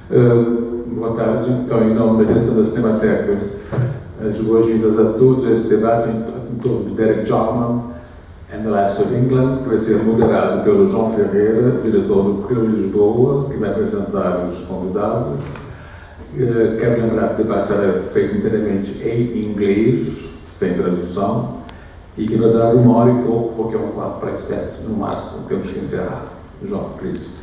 Boa tarde. Então, em nome da direção da Cinemateca, as boas-vindas a todos a este debate em torno de Derek Jarman and the Last of England, que vai ser moderado pelo João Ferreira, diretor do Queer Lisboa, que vai apresentar os convidados. Quero lembrar que o debate será feito inteiramente em inglês, sem tradução, e que vai dar 1 hora e pouco, porque é 6:45 no máximo, temos que encerrar. João, please.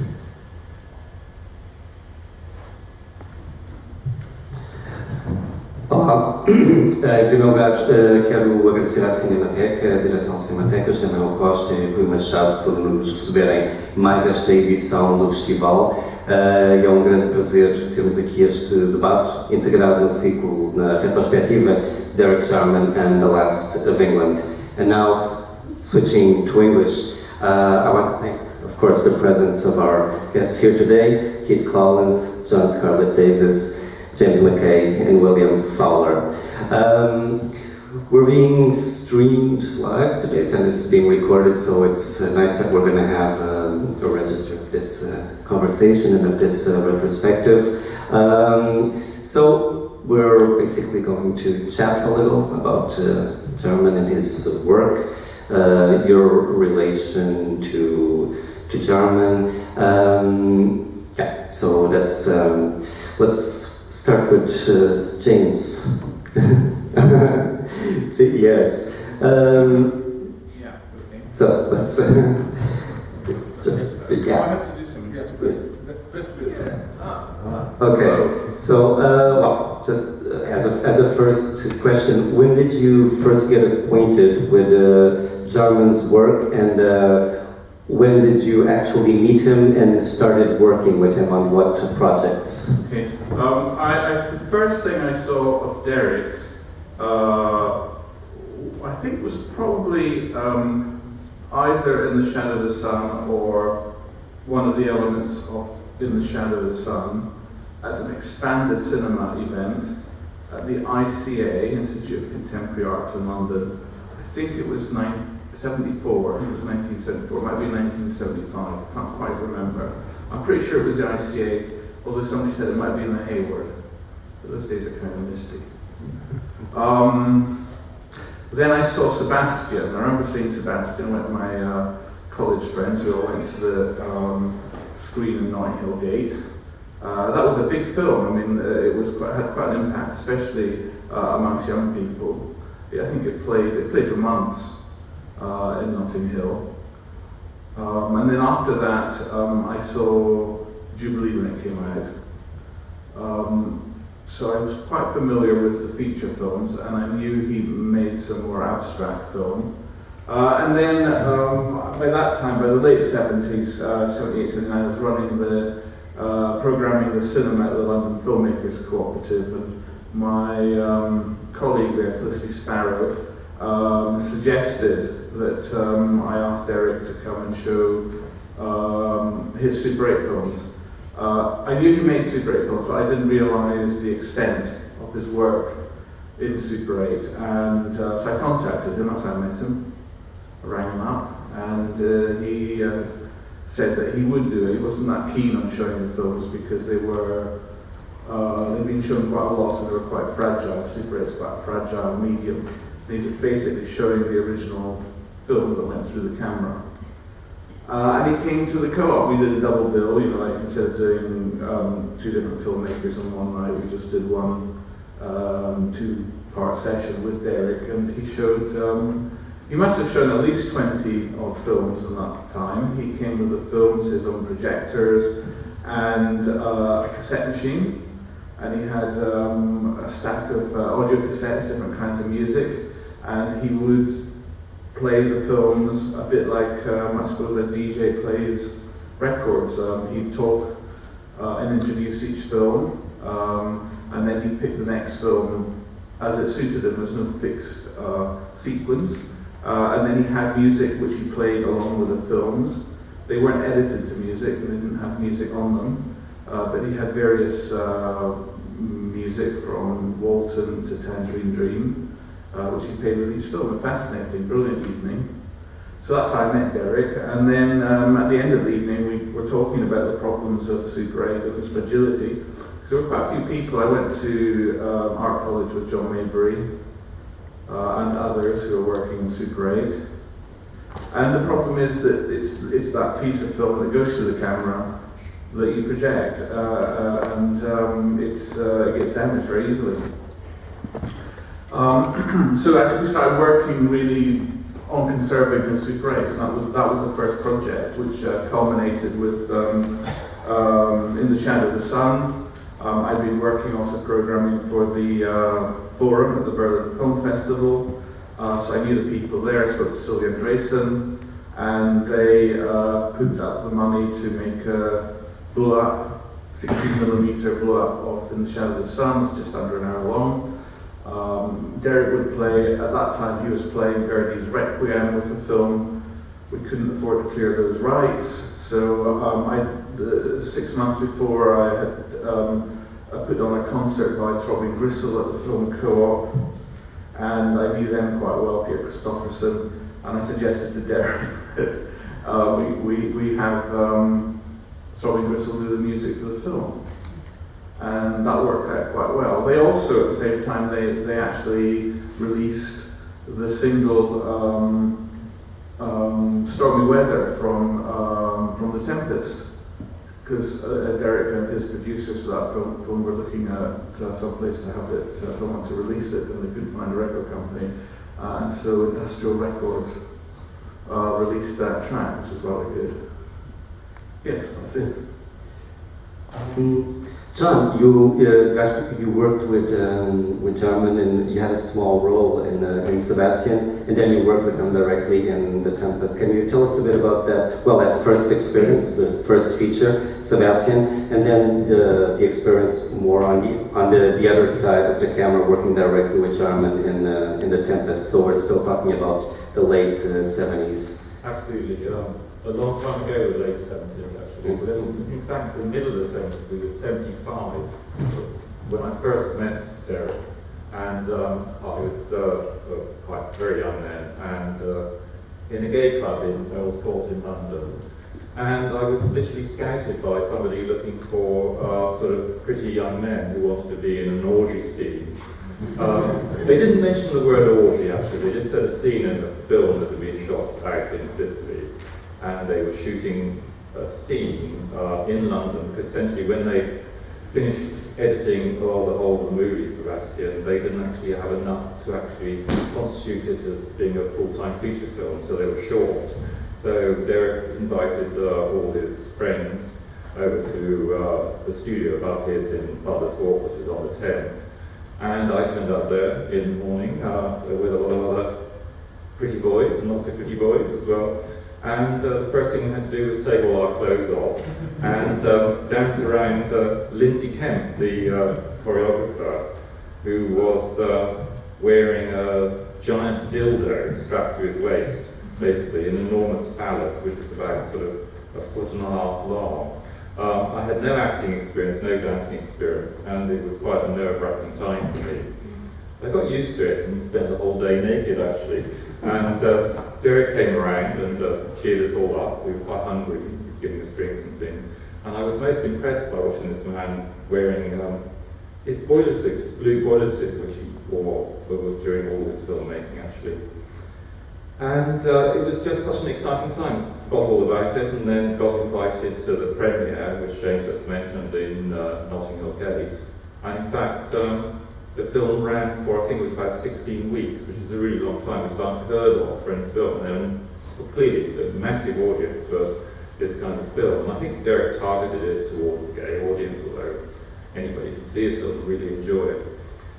Olá, em primeiro lugar quero agradecer à Cinemateca, à direção Cinemateca, José Manuel Costa e Rui Machado por nos receberem mais esta edição do festival. É um grande prazer termos aqui este debate integrado no ciclo, na retrospetiva Derek Jarman and the Last of England. And now, switching to English, I want to thank, of course, the presence of our guests here today, Keith Collins, John Scarlett-Davis, James Mackay and William Fowler. We're being streamed live today, and this is being recorded, so it's nice that we're going to have a register of this conversation and of this retrospective. So we're basically going to chat a little about Jarman and his work, your relation to Jarman. Yeah, so that's let's start with James. Yes. Yeah. Okay. So let's just I have to do something. Yes. Press this. Okay. So well, just as a first question, when did you first get acquainted with Jarman's work, and when did you actually meet him and started working with him on what projects? Okay. The first thing I saw of Derek's, I think was probably either In the Shadow of the Sun or one of the elements of In the Shadow of the Sun at an expanded cinema event at the ICA, Institute of Contemporary Arts in London. I think it was 1974, it was 1974, it might be 1975, I can't quite remember. I'm pretty sure it was the ICA, although somebody said it might be in the Hayward. But those days are kind of misty. Then I saw Sebastian. I remember seeing Sebastian with my college friends. We all went to the screen in Notting Hill Gate. That was a big film. I mean, it had quite an impact, especially amongst young people. I think it played for months in Notting Hill. And then after that, I saw Jubilee when it came out. So I was quite familiar with the feature films, and I knew he made some more abstract film. And then by that time, by the late 70s, 78, 79, I was running the programming the cinema at the London Filmmakers Cooperative, and my colleague there, Felicity Sparrow, suggested that I asked Derek to come and show his Super 8 films. I knew he made Super 8 films, but I didn't realise the extent of his work in Super 8, and so I contacted him. That's how I met him. I rang him up, and he said that he would do it. He wasn't that keen on showing the films because they'd been shown quite a lot and they were quite fragile. Super 8 is quite a fragile medium. He's basically showing the original film that went through the camera. And he came to the co-op. We did a double bill, like instead of doing 2 different filmmakers on one night, we just did one 2-part session with Derek, and he showed, he must have shown at least 20 odd films in that time. He came with the films, his own projectors, and a cassette machine, and he had a stack of audio cassettes, different kinds of music, and he would play the films a bit like, I suppose, a DJ plays records. He'd talk and introduce each film, and then he'd pick the next film as it suited him. There was no fixed sequence. And then he had music which he played along with the films. They weren't edited to music, and they didn't have music on them, but he had various music from Walton to Tangerine Dream, which he played with each film. A fascinating, brilliant evening. So that's how I met Derek, and then at the end of the evening we were talking about the problems of Super 8 with its fragility. So there were quite a few people. I went to art college with John Maybury and others who are working in Super 8. And the problem is that it's that piece of film that goes to the camera that you project, and it gets damaged very easily. So actually we started working really on conserving the Super 8s, and that was the first project, which culminated with In the Shadow of the Sun. I'd been working also programming for the forum at the Berlin Film Festival, so I knew the people there. I spoke to Sylvia and Grayson, and they put up the money to make a blow-up, 16mm blow-up of In the Shadow of the Sun. It's just under an hour long. Derek would play, at that time he was playing Verdi's Requiem with the film. We couldn't afford to clear those rights, so 6 months before I had put on a concert by Throbbing Gristle at the Film Co-op, and I knew them quite well, Peter Christopherson, and I suggested to Derek that we have Throbbing Gristle do the music for the film. And that worked out quite well. They also, at the same time, they actually released the single Stormy Weather from The Tempest, because Derek and his producers for that film were looking at some place to have it, someone to release it, and they couldn't find a record company. And so Industrial Records released that track, which was rather good. Yes, that's it. John, you worked with Jarman, and you had a small role in Sebastian, and then you worked with him directly in The Tempest. Can you tell us a bit about that? Well, that first experience, the first feature, Sebastian, and then the experience more on the other side of the camera, working directly with Jarman in The Tempest. So we're still talking about the late 70s. Absolutely. A long time ago, the late 70s actually. But it was in fact the middle of the 70s, it was 75, when I first met Derek. And I was quite very young then, and in a gay club in Earl's Court in London. And I was literally scouted by somebody looking for sort of pretty young men who wanted to be in an orgy scene. They didn't mention the word orgy actually, they just said a scene in a film that had been shot out in Sicily. And they were shooting a scene in London, because essentially when they finished editing the whole movie, Sebastian, they didn't actually have enough to actually constitute it as being a full-time feature film, so they were short. So Derek invited all his friends over to the studio above his in Butler's Walk, which is on the Thames. And I turned up there in the morning with a lot of other pretty boys and not so pretty boys as well. And the first thing we had to do was take all our clothes off and dance around Lindsay Kemp, the choreographer, who was wearing a giant dildo strapped to his waist, basically an enormous phallus, which was about sort of 1.5 foot long. I had no acting experience, no dancing experience, and it was quite a nerve-wracking time for me. I got used to it and spent the whole day naked actually. And Derek came around and cheered us all up. We were quite hungry. He was giving us drinks and things. And I was most impressed by watching this man wearing his boiler suit, his blue boiler suit, which he wore during all this filmmaking actually. And it was just such an exciting time. Forgot all about it, and then got invited to the premiere, which James just mentioned, in Notting Hill Gate. And in fact, the film ran for, I think it was about 16 weeks, which is a really long time. It's unheard of for any film, and completely a massive audience for this kind of film. And I think Derek targeted it towards the gay audience, although anybody could see it and really enjoy it.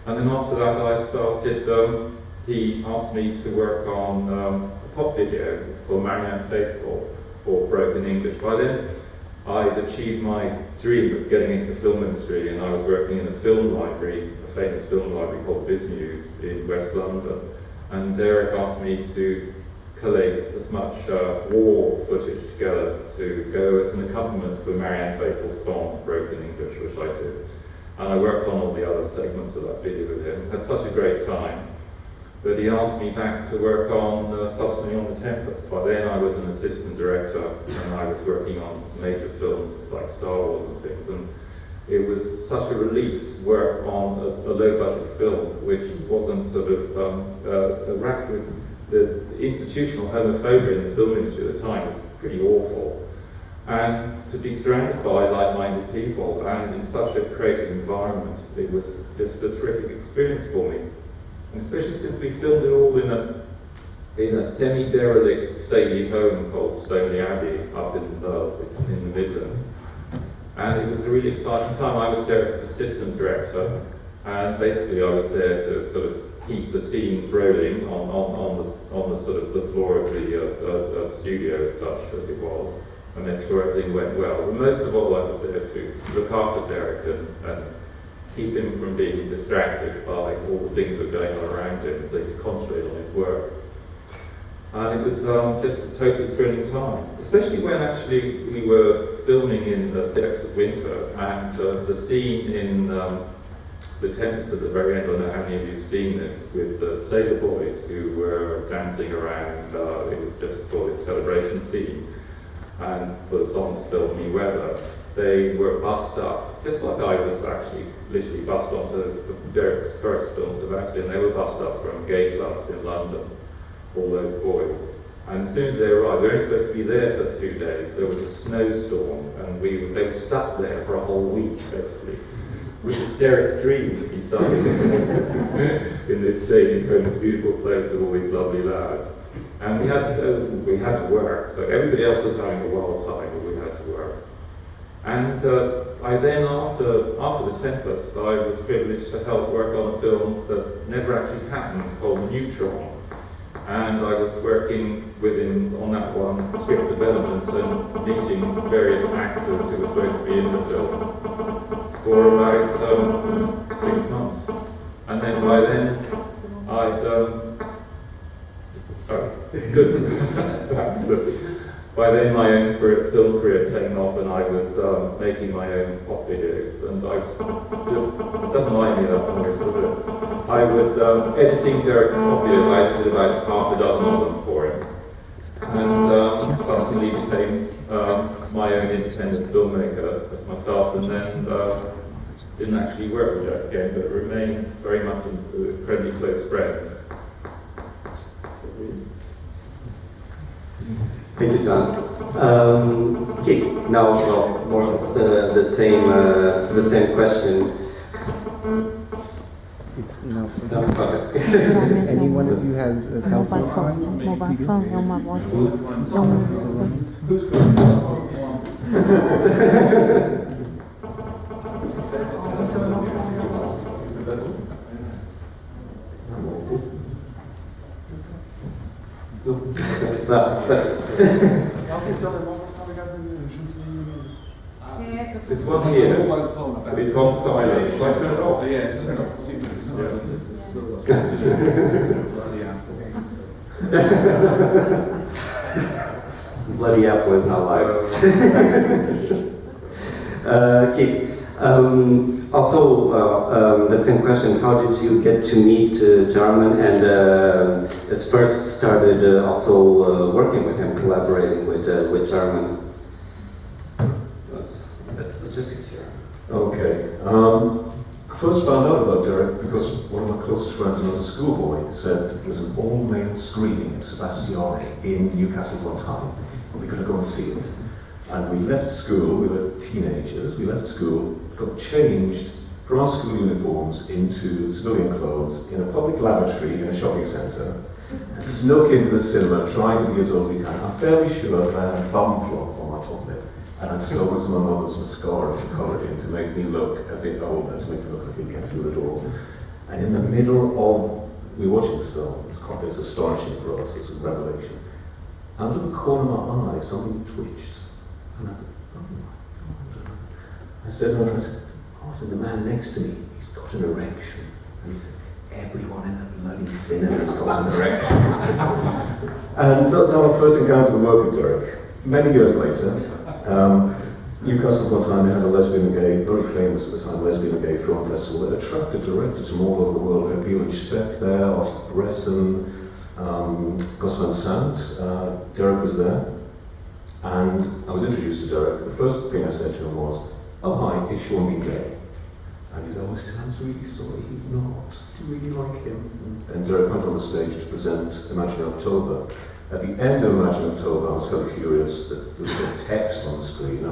And then after that I started, he asked me to work on a pop video for Marianne Faithfull for Broken English. By then I'd achieved my dream of getting into the film industry, and I was working in a film library, a famous film library called Biz News in West London. And Derek asked me to collate as much war footage together to go as an accompaniment for Marianne Faithfull's song Broken English, which I did. And I worked on all the other segments of that video with him. Had such a great time. But he asked me back to work on subsequently on The Tempest. By then I was an assistant director and I was working on major films like Star Wars and things. And it was such a relief to work on a low-budget film, which wasn't sort of racked with the institutional homophobia in the film industry at the time was pretty awful. And to be surrounded by like-minded people and in such a creative environment, it was just a terrific experience for me. And especially since we filmed it all in a semi-derelict stately home called Stoney Abbey up in the Midlands. And it was a really exciting time. I was Derek's assistant director, and basically I was there to sort of keep the scenes rolling on the sort of the floor of the studio as such as it was, and make sure everything went well. But most of all, I was there to look after Derek and keep him from being distracted by all the things that were going on around him so he could concentrate on his work. And it was just a totally thrilling time, especially when actually we were filming in the depths of winter, and the scene in The Tempest at the very end. I don't know how many of you have seen this, with the sailor boys who were dancing around. It was just for this celebration scene, and for the song Stormy Weather. They were bussed up, just like I was actually literally bussed onto Derek's first film, Sebastian. They were bussed up from gay clubs in London, all those boys. And as soon as they arrived, they were only supposed to be there for 2 days. There was a snowstorm, and they were stuck there for a whole week, basically. Which is Derek's dream, to be stuck in this stadium, in this beautiful place with all these lovely lads. And we had to work, so everybody else was having a wild time, but we had to work. And I then, after The Tempest, I was privileged to help work on a film that never actually happened, called Neutron. And I was working with him on that one, script development, and meeting various actors who were supposed to be in the film for about 6 months. And then by then, by then my own film career had taken off, and I was making my own pop videos, and I still, doesn't like me that much, does it? I was editing Derek's pop videos. I edited about half a dozen of them for him, and subsequently became my own independent filmmaker as myself, and then didn't actually work with Derek again, but remained very much an incredibly close friend. Thank you, John. Okay, now more the same question. It's no. Anyone of you has a cell phone? Mobile phone é uma voz. This one here, it's on silent. Shall I turn it off? Yeah, turn it off. Bloody Apple is not live. Okay. Also, the same question, how did you get to meet Jarman, and as first started also working with him, collaborating with Jarman? Logistics here. Okay. I first found out about Derek because one of my closest friends, when I was a schoolboy, said there's an all-male screening of Sebastian in Newcastle one time, and we're going to go and see it. And we left school, we were teenagers, we left school, got changed from our school uniforms into civilian clothes in a public lavatory in a shopping centre, and snuck into the cinema, trying to be as old as we can. I'm fairly sure that I had a bum flop on my top lip, and I stole some of my mother's mascara and coloured in to make me look a bit older, to make me look like I could get through the door. And in the middle of, we were watching this film, it's astonishing for us, it's a revelation. Out of the corner of my eye, something twitched. And I thought, oh my God. I said to my friend, oh, the man next to me, he's got an erection. And he said, everyone in the bloody cinema's got an erection. And so that's how I first encountered the work of Derek. Many years later, Newcastle one time they had a lesbian and gay, very famous at the time, lesbian and gay film festival that attracted directors from all over the world. We had Bjorn Speck there, Artie Bresson, Gus Van Sant. Derek was there, and I was introduced to Derek. The first thing I said to him was, "Oh hi, is Sean being gay?" And he said, "Oh, I'm really sorry, he's not. Do you really like him?" And Derek went on the stage to present Imagine October. At the end of Imagine October, I was fairly furious that there was no text on the screen.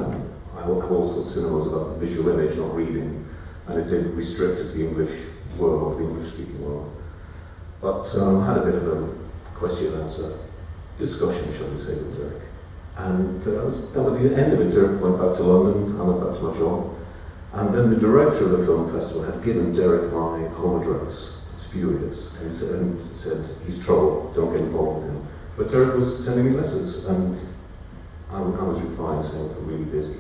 I have all sorts of cinemas about the visual image, not reading, and it did restrict it to the English world, the English-speaking world. But had a bit of a question and answer discussion, shall we say, with Derek. And that was the end of it. Derek went back to London, I went back to my job. And then the director of the film festival had given Derek my home address. I was furious. And said, "He's trouble, don't get involved with him." But Derek was sending me letters, and I was replying saying, "I'm really busy."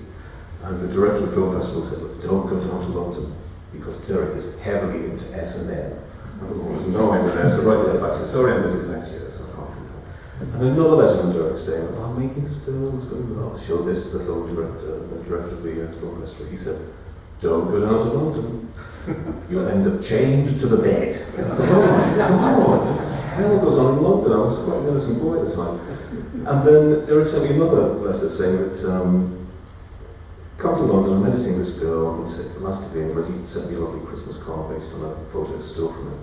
And the director of the film festival said, "Look, don't go down to London, because Derek is heavily into S&M. I thought, well, there's no end there, so right there, back to sorry, I'm busy for next year, so I can't do that. And then another letter from Derek saying, "Oh, I'm making this film, I'll show this to the film director, the director of the film festival." He said, "Don't go down to London. You'll end up chained to the bed." I thought, oh my God, what the hell goes on in London? I was quite an innocent boy at the time. And then Derek sent me another letter saying that, "Come to London, I'm editing this film." He said, "It's the last of England." He sent me a lovely Christmas card based on a photo still from it.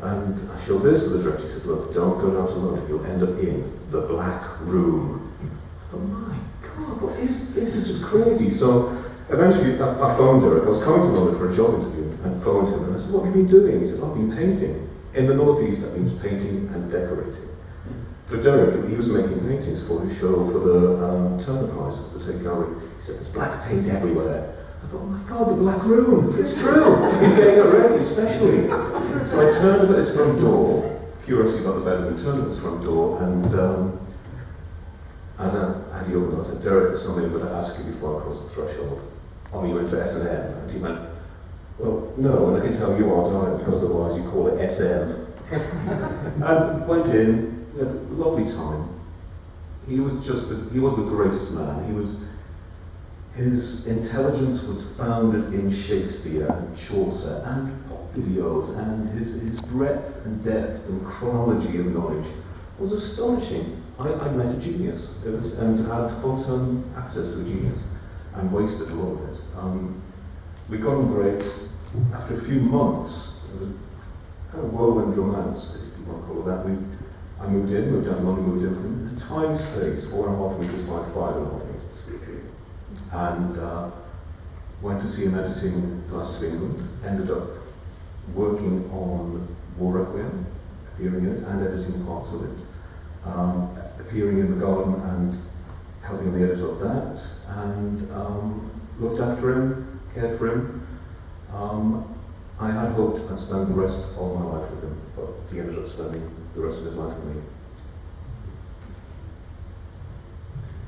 And I showed this to the director. He said, "Look, don't go down to London. You'll end up in the Black Room." I thought, my God, what is this? Is just crazy. So eventually, I phoned Derek. I was coming to London for a job interview and phoned him. And I said, "What have you been doing?" He said, "I've been painting." In the Northeast, that means painting and decorating. For Derek, he was making paintings for his show for the Turner Prize at the Tate Gallery. He said, "There's black paint everywhere." I thought, oh my God, the Black Room, it's true. He's getting it ready, especially. So I turned up at his front door, curiosity about the bedroom, turned up at his front door, and as he opened, I said, "Derek, there's something I'm going to ask you before I cross the threshold. Are you into S&M? And he went, "Well, no, and I can tell you aren't either, because otherwise you call it SM." And went in, we had a lovely time. He was the greatest man. His intelligence was founded in Shakespeare and Chaucer and pop videos, and his breadth and depth and chronology of knowledge was astonishing. I met a genius, and had full-time access to a genius, and wasted a lot of it. We got on great. After a few months, it was kind of whirlwind romance, if you want to call it that. I moved down to London, moved in a tiny space, 4.5 meters by 5.5 meters. And went to see him editing The Last of England, ended up working on War Requiem, appearing in it, and editing parts of it, appearing in The Garden and helping the editor of that, and looked after him, cared for him. I had hoped I'd spend the rest of my life with him, but he ended up spending the rest of his life with me.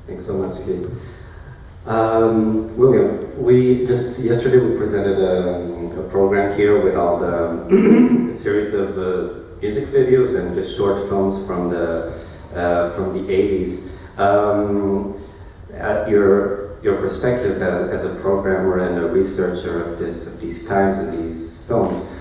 Thanks so much, Keith. William, yesterday we presented a program here with all the series of music videos and the short films from the 80s. At your perspective as a programmer and a researcher of these times and these films,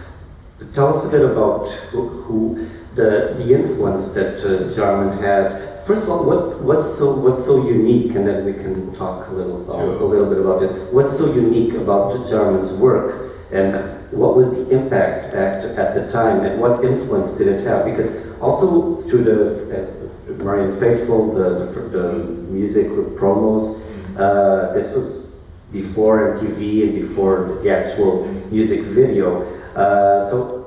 tell us a bit about who the influence that Jarman had. First of all, what's so unique, and then we can talk a little bit about this. What's so unique about Jarman's work, and what was the impact at the time, and what influence did it have? Because also through as Marian Faithful, the music promos, this was before MTV and before the actual music video. So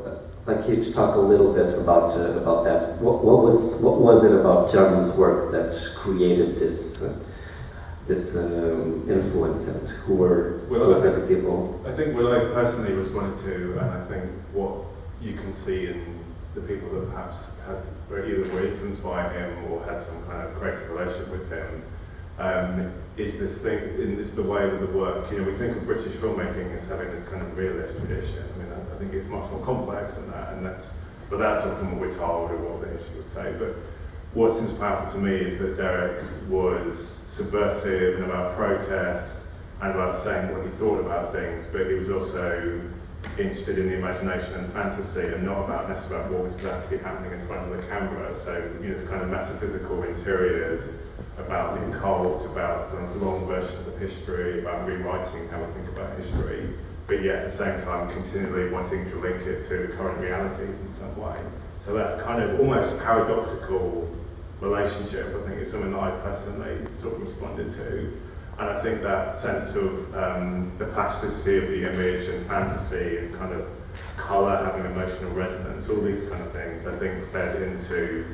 I'd like you to talk a little bit about that. What was it about Jarman's work that created this influence, and who were those other people? I think what I personally responded to, and I think what you can see in the people that perhaps either were influenced by him or had some kind of creative relationship with him, is this thing, it's the way that the work, we think of British filmmaking as having this kind of realist tradition. I mean, I think it's much more complex than that, but that's often what we're told or what the history would say. But what seems powerful to me is that Derek was subversive and about protest, and about saying what he thought about things, but he was also interested in the imagination and fantasy, and not about necessarily about what was exactly happening in front of the camera. So, you know, it's kind of metaphysical interiors, about the occult, about the long versions of history, about rewriting how we think about history, but yet at the same time continually wanting to link it to current realities in some way. So that kind of almost paradoxical relationship, I think, is something that I personally sort of responded to. And I think that sense of the plasticity of the image and fantasy and kind of colour having emotional resonance, all these kind of things, I think fed into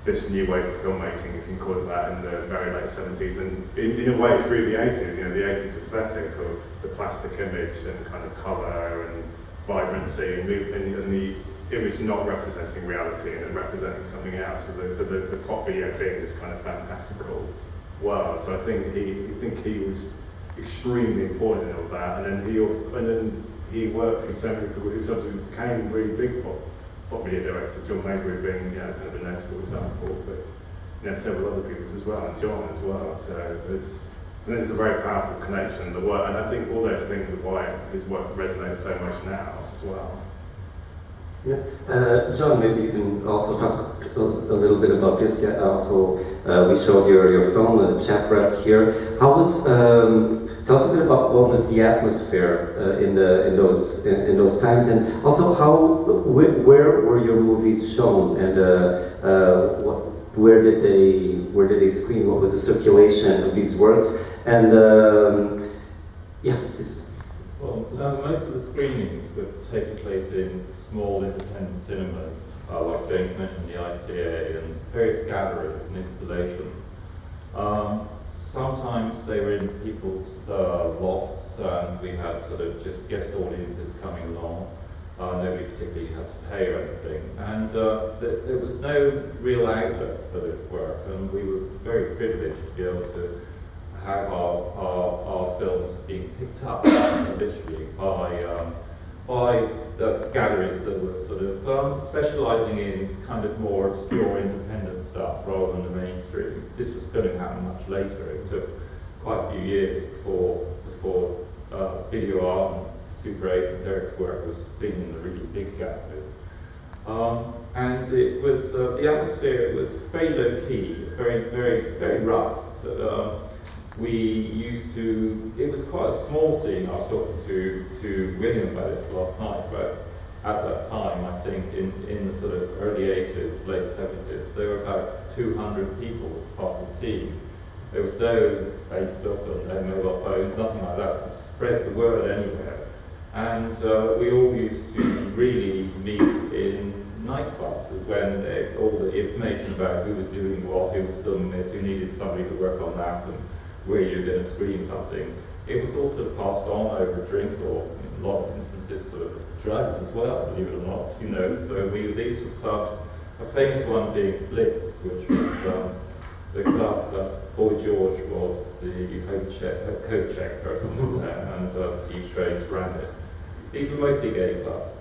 this new wave of filmmaking, if you can call it that, in the very late 70s, and in a way through the 80s, you know, the 80s aesthetic of the plastic image and kind of colour and vibrancy and the image not representing reality and representing something else. So the pop video being this kind of fantastical world. So I think he was extremely important in all that, and then he worked with so many people who subsequently became really big pop video directors. John Maybury being, you know, kind of a notable example, but, you know, several other people as well, and John as well. So I think it's a very powerful connection. The work, and I think all those things are why his work resonates so much now as well. Yeah. John, maybe you can also talk a little bit about this. Yeah, also, we showed your film, the chap right here. How was, tell us a bit about what was the atmosphere in those times, and also where were your movies shown, and where did they screen? What was the circulation of these works? And yeah, just. Well, most of the screenings were taking place in small independent cinemas, like James mentioned, the ICA, and various gatherings and installations. Sometimes they were in people's lofts, and we had sort of just guest audiences coming along. Nobody particularly had to pay or anything. And there was no real outlet for this work, and we were very privileged to be able to have our films being picked up literally by the galleries that were sort of specialising in kind of more obscure independent stuff rather than the mainstream. This was going to happen much later. It took quite a few years before video art and Super 8 and Derek's work was seen in the really big galleries. And it was, the atmosphere was very low key, very, very, very rough. We used to, it was quite a small scene. I was talking to William about this last night, but at that time, I think in the sort of early 80s, late 70s, there were about 200 people as part of the scene. There was no Facebook or no mobile phones, nothing like that to spread the word anywhere. And we all used to really meet in nightclubs, is when all the information about who was doing what, who was filming this, who needed somebody to work on that, and where you're going to screen something. It was all sort of passed on over drinks, or in a lot of instances sort of drugs as well, believe it or not, you know. So these were clubs, a famous one being Blitz, which was the club that Boy George was the code check person and Steve Strange ran it. These were mostly gay clubs.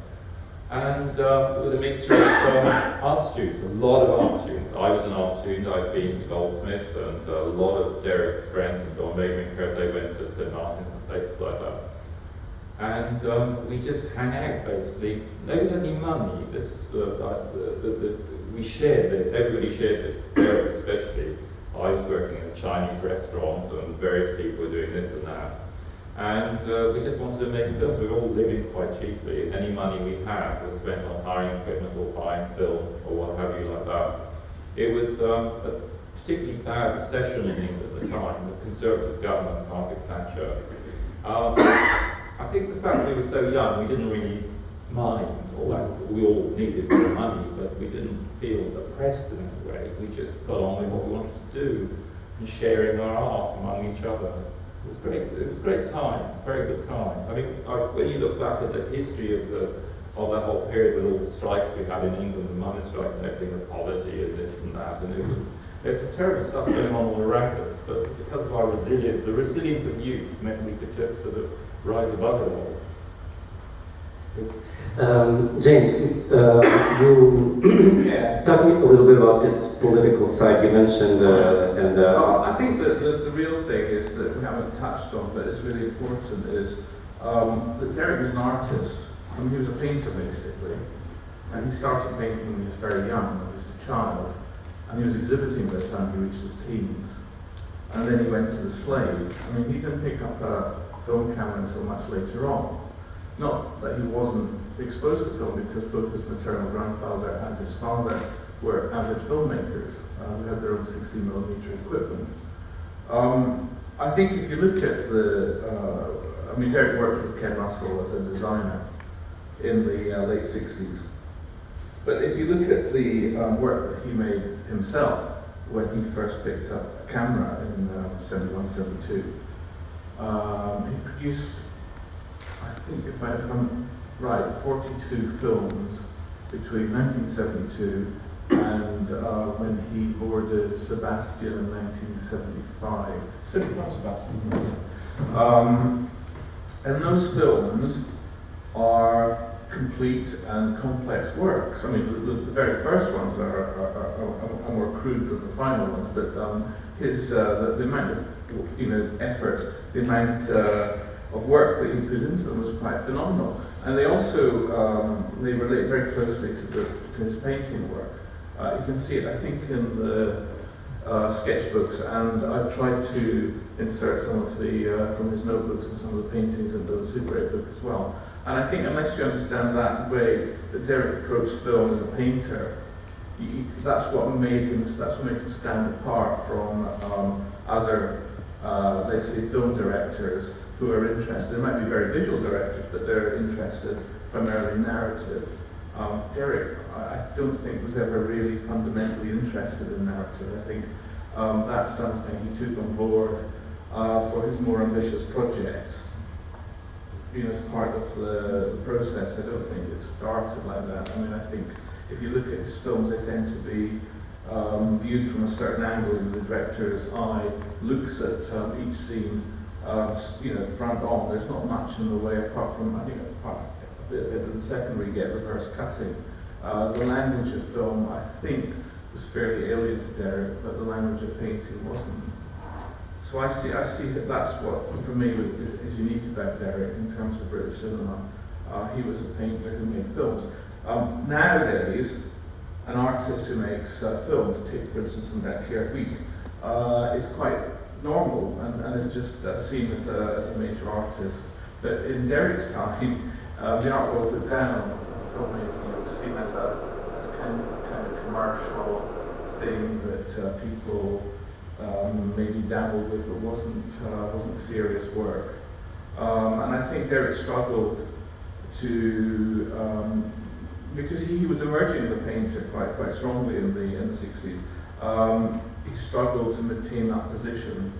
And with a mixture of art students, a lot of art students. I was an art student, I'd been to Goldsmiths, and a lot of Derek's friends and Don Maybury, they went to St. Martin's and places like that. And we just hang out, basically. Nobody had any money. This is we shared this, everybody shared this, Derek especially. I was working in a Chinese restaurant, and various people were doing this and that. And we just wanted to make films. We were all living quite cheaply. Any money we had was spent on hiring equipment or buying film or what have you like that. It was a particularly bad recession in England at the time, the Conservative government, Margaret Thatcher. I think the fact that we were so young, we didn't really mind, we all needed more money, but we didn't feel oppressed in any way. We just got on with what we wanted to do and sharing our art among each other. It was great. It was a great time, very good time. I mean, when you look back at the history of that whole period with all the strikes we had in England, the miners' strike and everything, the poverty and this and that, and there's some terrible stuff going on all around us. But because of our resilience, the resilience of youth meant we could just sort of rise above it all. James, you talk me a little bit about this political side you mentioned, I think that the real thing is that we haven't touched on, but it's really important, is that Derek was an artist. I mean, he was a painter basically, and he started painting when he was very young, when he was a child, and he was exhibiting by the time he reached his teens. And then he went to the slaves. I mean, he didn't pick up a film camera until much later on. Not that he wasn't exposed to film, because both his maternal grandfather and his father were avid filmmakers who had their own 16mm equipment. I think if you look at I mean, Derek worked with Ken Russell as a designer in the late 60s. But if you look at the work that he made himself when he first picked up a camera in 71, 72, he produced, I think if I'm right, 42 films between 1972 and when he boarded Sebastian in 1975. 75 Sebastian, yeah. And those films are complete and complex works. I mean, the very first ones are more crude than the final ones, but the amount of effort, the amount of work that he put into them was quite phenomenal. And they also they relate very closely to his painting work. You can see it, I think, in the sketchbooks, and I've tried to insert some of the from his notebooks and some of the paintings into the Super 8 book as well. And I think unless you understand that way that Derek approached film as a painter, that's what made him stand apart from other, let's say, film directors who are interested. They might be very visual directors, but they're interested primarily in narrative. Derek, I don't think was ever really fundamentally interested in narrative. I think that's something he took on board for his more ambitious projects. As part of the process. I don't think it started like that. I mean, I think if you look at his films, they tend to be viewed from a certain angle, and the director's eye looks at each scene, front on. There's not much in the way, apart from a bit of it in the second where you get reverse cutting. The language of film, I think, was fairly alien to Derek, but the language of painting wasn't. So I see that that's what, for me, is unique about Derek in terms of British cinema. He was a painter who made films. Nowadays, an artist who makes film, to take, for instance, from that Claire Week, is quite normal and is just seen as a major artist. But in Derek's time, the art world looked down on filmmaking. It was seen as a kind of commercial thing that people maybe dabbled with, but wasn't serious work. And I think Derek struggled to, because he was emerging as a painter quite strongly in the 60s. He struggled to maintain that position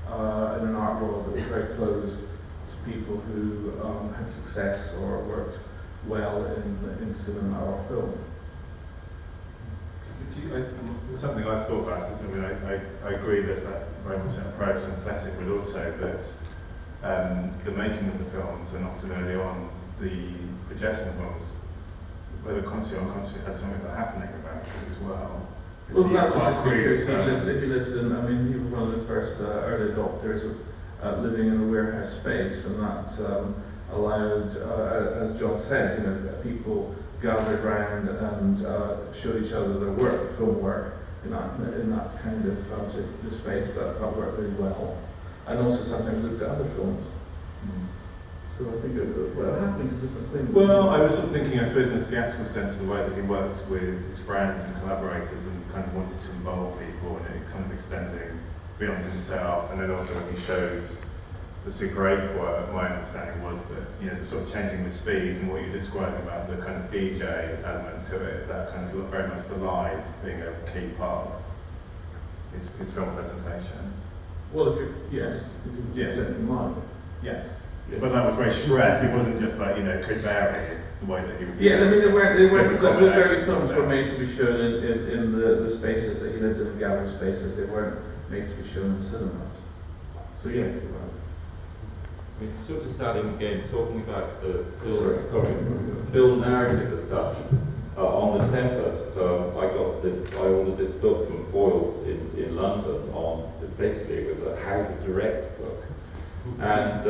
in an art world that was very close to people who had success or worked well in cinema or film. Something I've thought about is, I agree there's that very much an approach and aesthetic, but also that the making of the films, and often early on the projection of films, whether consciously or unconsciously, had something that happening about it as well. Well, that was he lived in, he was one of the first early adopters of living in a warehouse space, and that allowed, as John said, people gathered around and showed each other their work, film work, in that kind of the space that worked really well, and also sometimes looked at other films. So I think it happens different things. Well, I was sort of thinking, I suppose, in a theatrical sense, the way that he worked with his friends and collaborators and kind of wanted to involve people, and it kind of extending beyond himself. And then also when he showed the Super 8 work, my understanding was that, the sort of changing the speeds and what you're describing about the kind of DJ element to it, that kind of very much the live being a key part of his film presentation. Well, yes. Live. Yes. Yeah. But that was very stressed. It wasn't just like, could vary the way that he would. Yeah, they weren't those early films were made to be shown in the spaces that he lived in, the gallery spaces. They weren't made to be shown in cinemas. So yes, Sort of starting again, talking about the film. film narrative as such. On the Tempest, I ordered this book from Foyles in London on, basically it was a how to direct book. And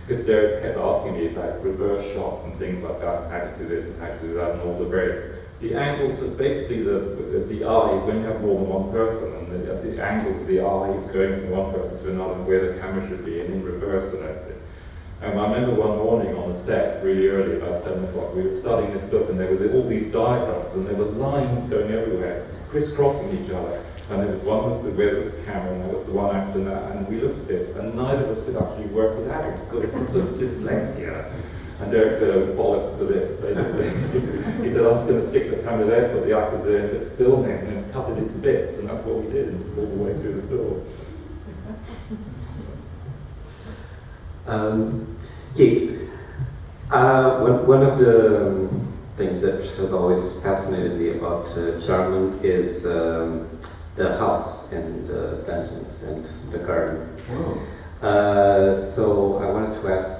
because Derek kept asking me about reverse shots and things like that, how to do this and how to do that, and all the various, the angles of basically the eyes, when you have more than one person, and the angles of the eyes going from one person to another, where the camera should be, and in reverse and everything. And I remember one morning on the set, really early, about 7 o'clock, we were studying this book, and there were all these diagrams, and there were lines going everywhere, crisscrossing each other. And there was one was where there was the camera, and there was the one after that, and we looked at it, and neither of us could actually work it out, because it's sort of dyslexia. And Derek said, oh, bollocks to this, basically. He said, I'm just going to stick the camera there, put the actors there, and just film it, and then cut it into bits, and that's what we did all the way through the film. Keith, one of the things that has always fascinated me about Jarman is the house and the dungeons and the garden. So I wanted to ask,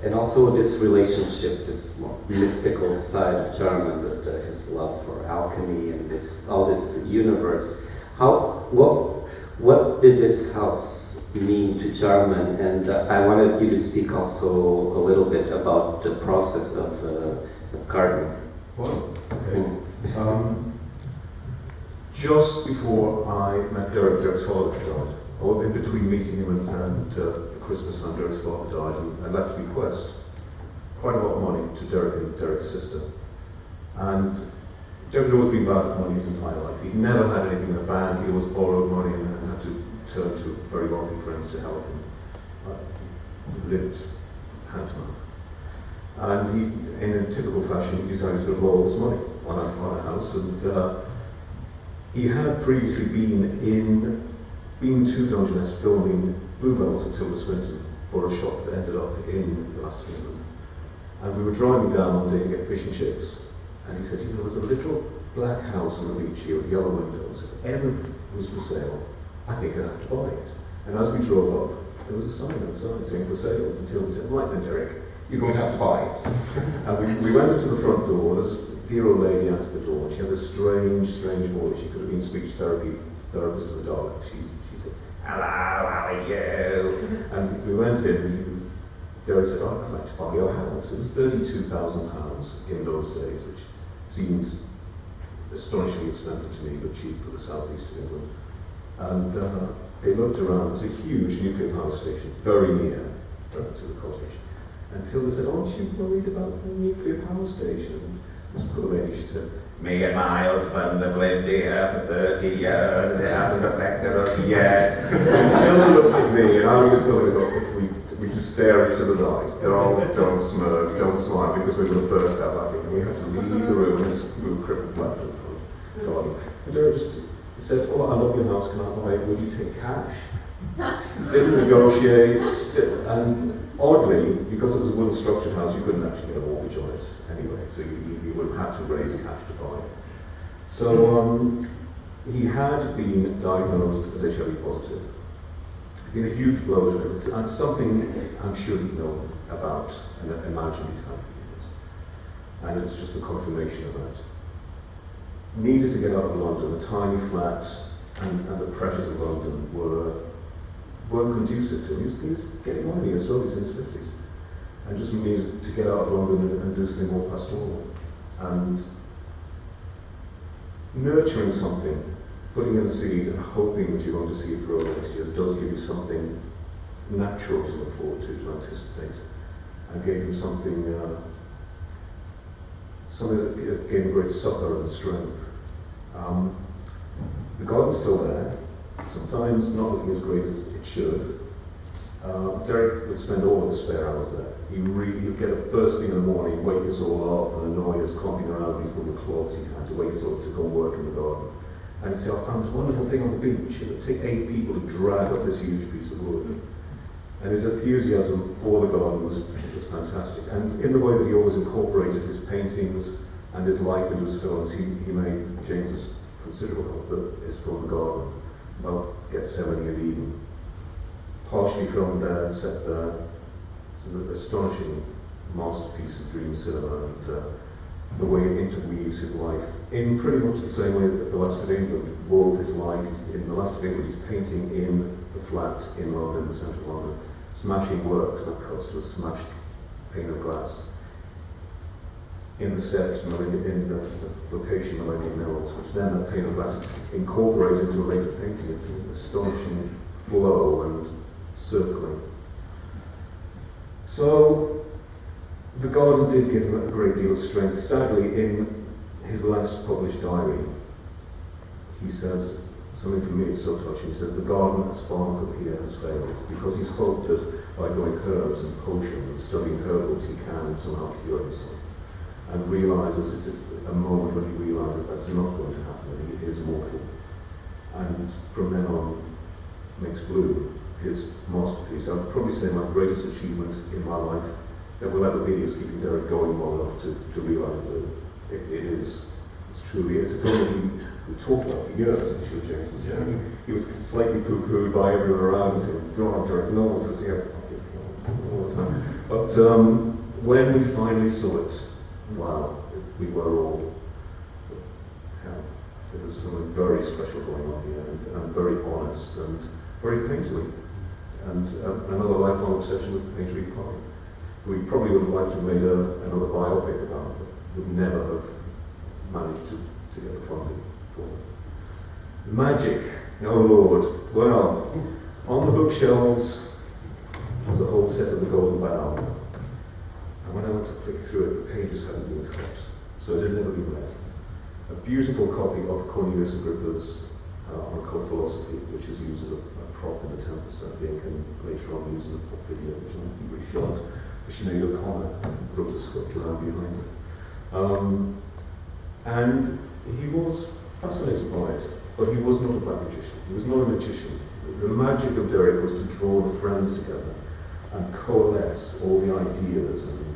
and also this relationship, this more mystical side of Jarman, his love for alchemy and all this universe. What did this house mean to Jarman? And I wanted you to speak also a little bit about the process of gardening. Well, okay. Just before I met Derek's father died, or in between meeting him and the Christmas time Derek's father died, and I left a bequest, quite a lot of money to Derek and Derek's sister. And Derek had always been bad with money his entire life. He'd never had anything in the bank. He always borrowed money and had to turn to very wealthy friends to help him. He lived hand to mouth. And he, in a typical fashion, he decided to borrow all this money on a house. And he had previously been to Dungeness filming Bluebells and Tilda Swinton for a shot that ended up in the West of England. And we were driving down one day to get fish and chips. And he said, you know, there's a little black house on the beach here with yellow windows. If ever was for sale, I think I'd have to buy it. And as we drove up, there was a sign outside saying for sale. Until he said, right then, Derek, you're going to have to buy it. And we went into the front door. There's a dear old lady answered the door. She had this strange voice. She could have been speech therapist to the Dalek. She said, hello, how are you? And we went in. Derek said, oh, I'd like to buy your house. It was £32,000 in those days, which seemed astonishingly expensive to me, but cheap for the southeast of England. And they looked around. There's a huge nuclear power station very near to the cottage. Until they said, aren't you worried about the nuclear power station? This poor lady, she said, me and my husband have lived here for 30 years and it hasn't affected us yet. And Jill looked at me and I looked at her and thought, if we just stare at each other's eyes, don't smirk, don't smile, because we're going to burst out laughing. And we had to leave the room and we were crippled laughter in front. And Derek just said, oh, I love your house, can I buy it? Would you take cash? Didn't negotiate, and oddly, because it was a well-structured house, you couldn't actually get a mortgage on it anyway, so you would have had to raise cash to buy it. So he had been diagnosed as HIV positive. It'd been a huge blow to him, and something I'm sure he'd known about and imagined he'd had for years. And it's just a confirmation of that. Needed to get out of London, a tiny flat, and the pressures of London weren't conducive to him. He was getting on in his early, in his 50s, and just needed to get out of London and do something more pastoral. And nurturing something, putting in a seed and hoping that you're going to see it grow next year does give you something natural to look forward to anticipate, and gave him something that gave him great succor and strength. The garden's still there, sometimes not looking as great as it should. Derek would spend all of his spare hours there. He'd get up first thing in the morning, wake us all up and annoy us, clomping around these wooden clogs. He had to wake us up to go and work in the garden. And he'd say, I found this wonderful thing on the beach. It would take 8 people to drag up this huge piece of wood. And his enthusiasm for the garden was fantastic. And in the way that he always incorporated his paintings and his life into his films, he made James's considerable help. His film The Garden, about Gethsemane and Eden, partially filmed there and set there. It's an astonishing masterpiece of dream cinema, and the way it interweaves his life in pretty much the same way that The Last of England wove his life. In The Last of England, he's painting in the flat in London, in the centre of London, smashing works that cuts to a smashed pane of glass. In the set, in the location Millennium Mills, which then that pane of glass is incorporated into a later painting. It's an astonishing flow and circling. So, the garden did give him a great deal of strength. Sadly, in his last published diary, he says, something for me is so touching, he says, the garden as far as here has failed, because he's hoped that by growing herbs and potions and studying herbals he can somehow cure himself. And realises it's a moment when he realises that's not going to happen, and he is mortal. And from then on, makes Blue his masterpiece. I would probably say my greatest achievement in my life that will ever be is keeping Derek going long enough to realise Blue. It's truly, it's a film that we talked about for years, I'm sure James was saying. He was slightly poo-pooed by everyone around, saying, go on, Derek, no one says, yeah, all the time. But when we finally saw it, wow, we were all, there's something very special going on here, and very honest, and very painterly. And another lifelong obsession with painterly pie. We probably would have liked to have made another biopic about it, but would never have managed to get the funding for it. Magic, oh Lord. Well, on the bookshelves was a whole set of The Golden Bough. And when I went to flick through it, the pages hadn't been cut, so it had never been read. A beautiful copy of Cornelius Agrippa's On Cult Philosophy, which is used as a prop in The Tempest, I think, and later on used in the pop video, which we shot. Sinead O'Connor wrote a script around behind it. And he was fascinated by it, but he was not a black magician. He was not a magician. The magic of Derek was to draw the friends together and coalesce all the ideas and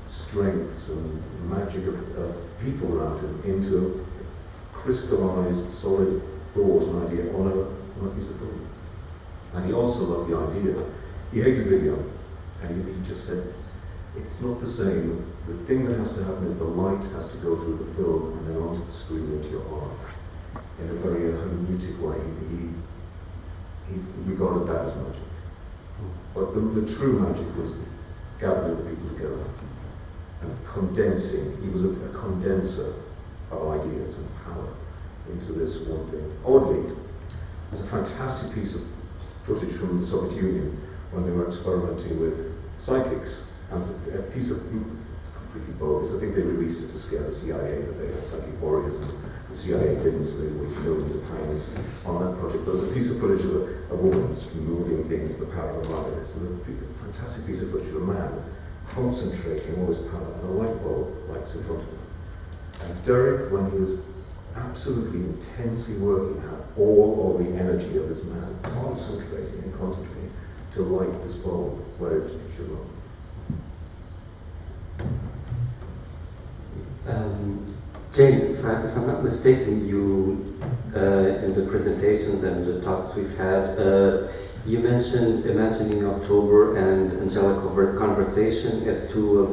strengths and magic of people around him into a crystallized, solid thought and idea on a piece of film. And he also loved the idea. He hated video, and he just said, it's not the same. The thing that has to happen is the light has to go through the film and then onto the screen into your heart in a very hermeneutic way. He regarded that as magic. But the true magic was gathering the people together and condensing. He was a condenser of ideas and power into this one thing. Oddly, there's a fantastic piece of footage from the Soviet Union when they were experimenting with psychics as a piece of completely bogus. I think they released it to scare the CIA that they had psychic warriors, and the CIA didn't, so they wasted millions of pounds on that project. But there's a piece of footage of a woman moving things, the power of light. It's a fantastic piece of footage of a man concentrating all his power, and a light bulb lights in front of him. And Derek, when he was absolutely intensely working, had all of the energy of this man concentrating to light this bulb where it should go. James, if I'm not mistaken, you, in the presentations and the talks we've had, you mentioned Imagining October and Angelic Conversation as two of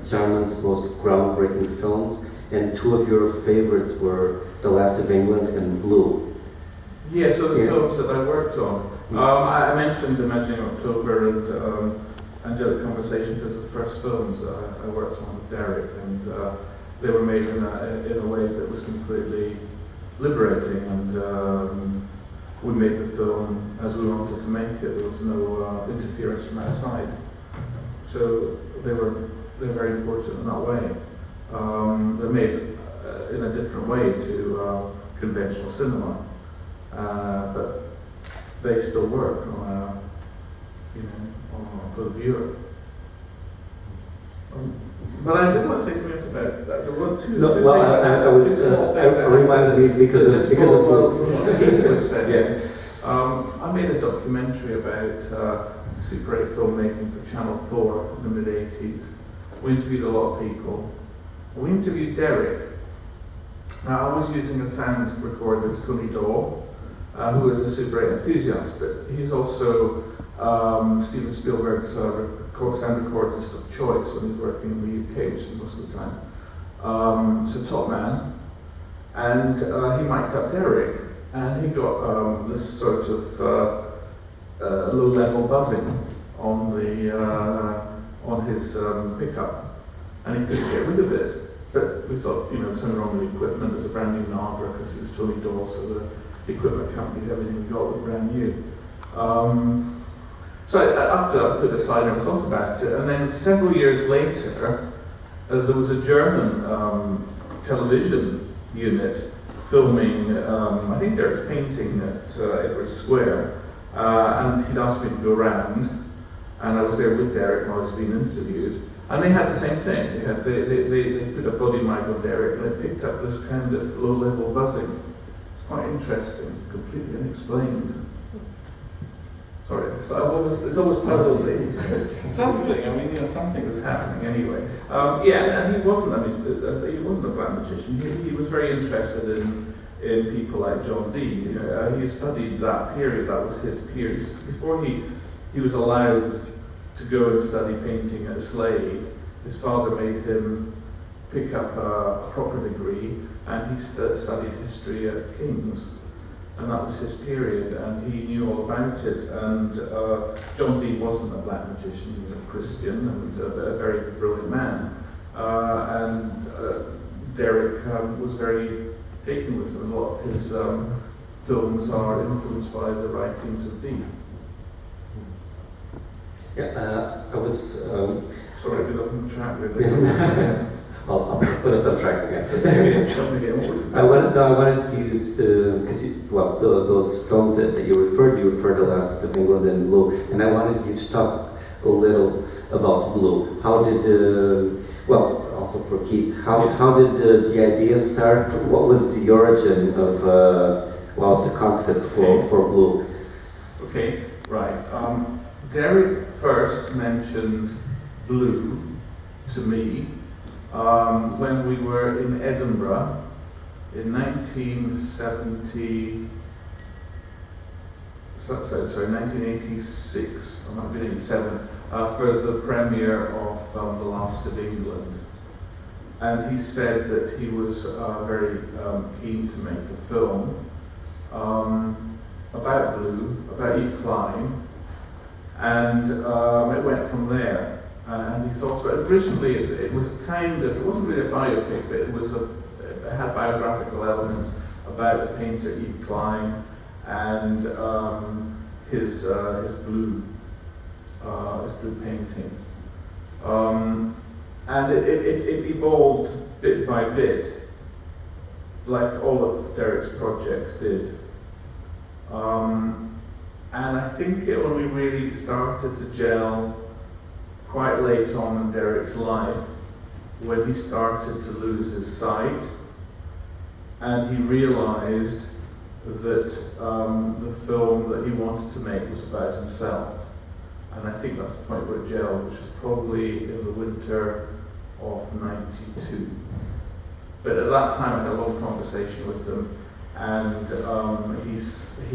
Jarman's most groundbreaking films, and two of your favorites were The Last of England and Blue. Yeah, so the films that I worked on. I mentioned Imagining October and Angelic Conversation because the first films I worked on with Derek, and they were made in a way that was completely liberating, and we made the film as we wanted to make it. There was no interference from outside, so they're very important in that way. They're made in a different way to conventional cinema, but they still work on for the viewer. But I did want to say something else about that. There were two. No, well, I reminded me because of yeah. I made a documentary about Super 8 filmmaking for Channel 4 in the mid-80s. We interviewed a lot of people. We interviewed Derek. Now, I was using a sound recorder, it's Tony Daw, who is a Super 8 enthusiast, but he's also Steven Spielberg's sound recordist of choice when he was working in the UK, which is most of the time. So top man, and he mic'd up Derek, and he got this sort of low-level buzzing on his pickup, and he couldn't get rid of it. But we thought, something wrong with the equipment. It was a brand new Nagra because it was Tony Dawes, so the equipment companies, everything we got was brand new. So after that, I put it aside and thought about it, and then several years later, there was a German television unit filming, I think Derek's painting at Edward Square, and he'd asked me to go around, and I was there with Derek while I was being interviewed, and they had the same thing. They put a body mic on Derek, and they picked up this kind of low-level buzzing. It's quite interesting, completely unexplained. Sorry, it's always puzzled me. Something was happening anyway. And he wasn't a black magician. He was very interested in people like John Dee. He studied that period. That was his period. Before he was allowed to go and study painting at Slade, his father made him pick up a proper degree, and he studied history at King's. And that was his period, and he knew all about it. And John Dee wasn't a black magician, he was a Christian and a very brilliant man. Derek was very taken with him. A lot of his films are influenced by the writings of Dee. Yeah, I was... Sorry, I've been off the track with I'll put us on track again. I wanted you to, because those films that you referred to Last of England and Blue, and I wanted you to talk a little about Blue. How did, also for Keith, how did the idea start? What was the origin of the concept for Blue? Okay, right. Derek first mentioned Blue to me when we were in Edinburgh in 1986, or might be 87, for the premiere of The Last of England. And he said that he was very keen to make a film about Blue, about Eve Klein, and it went from there. And he thought about it. Originally, it was it wasn't really a biopic, but it had biographical elements about the painter Eve Klein and his blue painting. And it evolved bit by bit, like all of Derek's projects did. And I think it only really started to gel quite late on in Derek's life, when he started to lose his sight, and he realised that the film that he wanted to make was about himself. And I think that's the point where it gelled, which was probably in the winter of '92. But at that time I had a long conversation with him, and he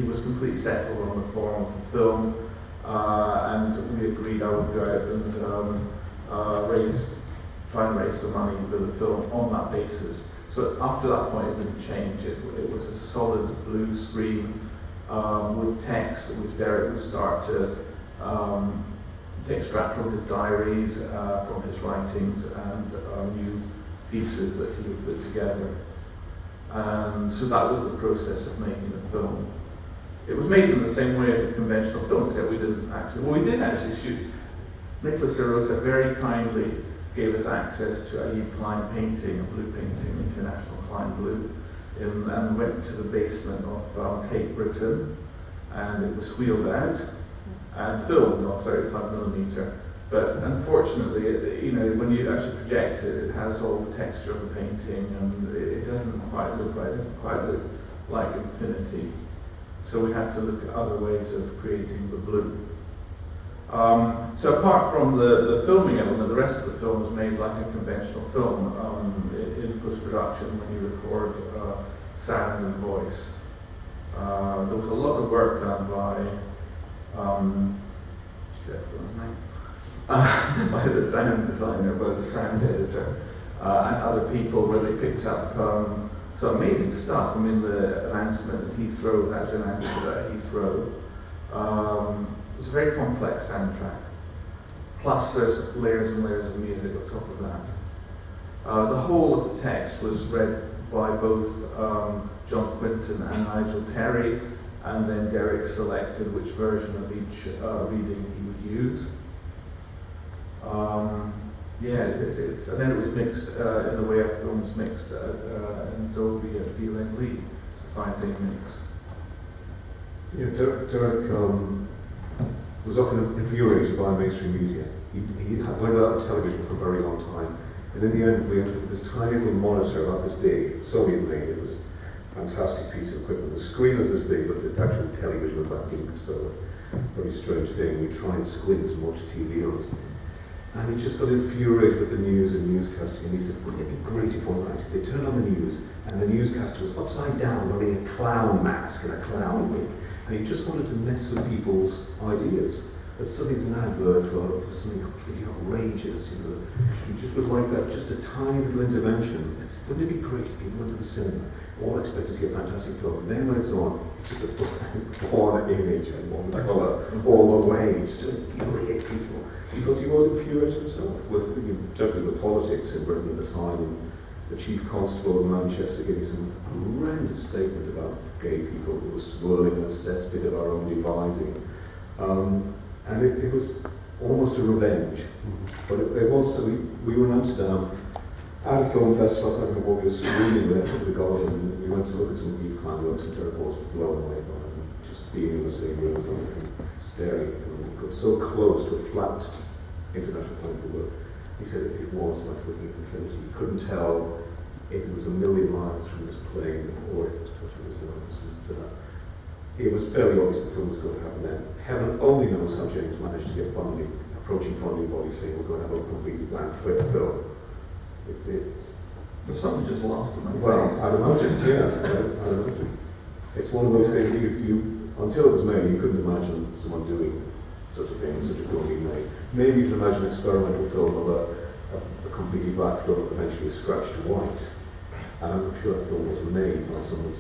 was completely settled on the form of the film. And we agreed I would go out and try and raise some money for the film on that basis. So after that point, it didn't change. It was a solid blue screen with text, which Derek would start to extract from his diaries, from his writings, and new pieces that he would put together. So that was the process of making the film. It was made in the same way as a conventional film, except we did actually shoot. Nicholas Sirota very kindly gave us access to a Eve Klein painting, a blue painting, International Klein Blue, and went to the basement of Tate Britain, and it was wheeled out and filmed on 35mm. But unfortunately, when you actually project it, it has all the texture of the painting, and it doesn't quite look right. It doesn't quite look like Infinity. So we had to look at other ways of creating the blue. So apart from the filming element, the rest of the film was made like a conventional film in post-production when you record sound and voice. There was a lot of work done by, by the sound designer, by the sound editor, and other people, where they picked up some amazing stuff. I mean, the announcement at Heathrow, that was announced at Heathrow. It's a very complex soundtrack. Plus, there's layers and layers of music on top of that. The whole of the text was read by both John Quinton and Nigel Terry, and then Derek selected which version of each reading he would use. And then it was mixed in the way a film's mixed in Dolby at Beeling Lee. It's a 5-day mix. Yeah, Derek was often infuriated by mainstream media. He went without television for a very long time. And in the end, we ended up with this tiny little monitor about this big, Soviet made. It was a fantastic piece of equipment. The screen was this big, but the actual television was that deep. So a very strange thing. We tried and squint and watch TV on this thing. And he just got infuriated with the news and newscasting. And he said, wouldn't it be great if one night they turned on the news and the newscaster was upside down wearing a clown mask and a clown wig. And he just wanted to mess with people's ideas. But suddenly it's an advert for something completely outrageous, you know. He just would like that, just a tiny little intervention. Wouldn't it be great if people went to the cinema? All expect to see a fantastic film. And then when it's on, it's just a porn image and one colour all the way, just to infuriate people. Because he was infuriated himself with the politics in Britain at the time, and the chief constable of Manchester giving some horrendous statement about gay people who were swirling in a cesspit of our own devising. And it was almost a revenge. But it was, so we were in Amsterdam at a film festival. I can't remember what we were screening there at the garden, and we went to look at some new clown works, and Derek was blown away by them, just being in the same room as them and staring at them. We got so close to a flat international plane for work. He said it was like looking at infinity. You couldn't tell if it was a million miles from this plane or if it was touching his nose. It was fairly obvious the film was going to happen then. Heaven only knows how James managed to get funding, approaching funding bodies saying we're going to have a completely blank film. But someone just laughed at my face. Well, I'd imagine, yeah, I'd imagine. It's one of those things you until it was made, you couldn't imagine someone doing such a thing, such a film being made. Maybe you can imagine an experimental film of a completely black film eventually scratched to white. And I'm sure that film was made by someone